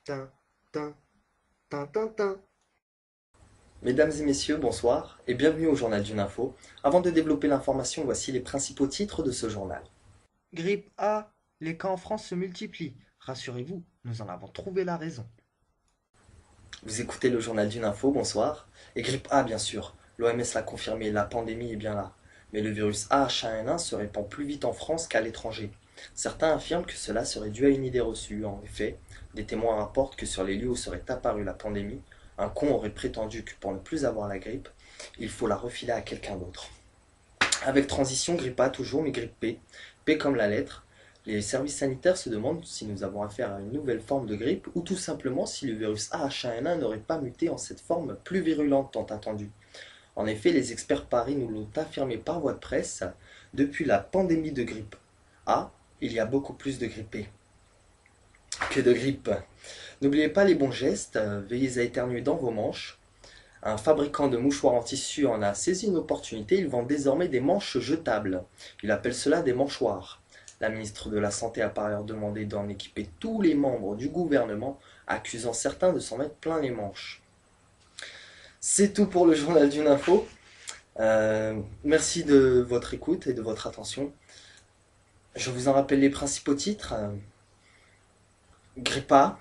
Tin, tin, tin, tin, tin. Mesdames et messieurs, bonsoir et bienvenue au journal d'une info. Avant de développer l'information, voici les principaux titres de ce journal. Grippe A, les cas en France se multiplient. Rassurez-vous, nous en avons trouvé la raison. Vous écoutez le journal d'une info, bonsoir. Et grippe A, bien sûr. L'OMS l'a confirmé, la pandémie est bien là. Mais le virus AH1N1 se répand plus vite en France qu'à l'étranger. Certains affirment que cela serait dû à une idée reçue. En effet, des témoins rapportent que sur les lieux où serait apparue la pandémie, un con aurait prétendu que pour ne plus avoir la grippe, il faut la refiler à quelqu'un d'autre. Avec transition, grippe A toujours, mais grippe P. P comme la lettre. Les services sanitaires se demandent si nous avons affaire à une nouvelle forme de grippe ou tout simplement si le virus AH1N1 n'aurait pas muté en cette forme plus virulente tant attendue. En effet, les experts Paris nous l'ont affirmé par voie de presse, depuis la pandémie de grippe A, il y a beaucoup plus de grippe P que de grippe. N'oubliez pas les bons gestes, veillez à éternuer dans vos manches. Un fabricant de mouchoirs en tissu en a saisi une opportunité, il vend désormais des manches jetables. Il appelle cela des mâchoires. La ministre de la Santé a par ailleurs demandé d'en équiper tous les membres du gouvernement, accusant certains de s'en mettre plein les manches. C'est tout pour le journal d'une info. Merci de votre écoute et de votre attention. Je vous en rappelle les principaux titres. Grippa.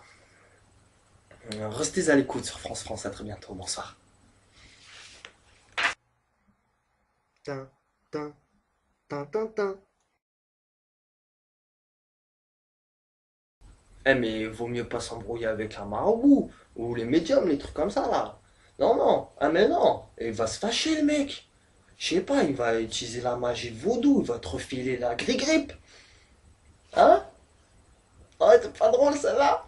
Restez à l'écoute sur France France. À très bientôt. Bonsoir. Tin, tin, tin, tin, tin. Eh mais vaut mieux pas s'embrouiller avec un marabout ou les médiums, les trucs comme ça là. Non, non, ah mais non, il va se fâcher le mec. Je sais pas, il va utiliser la magie de vaudou, il va te refiler la gris-grippe. Hein? Ouais, c'est pas drôle celle-là.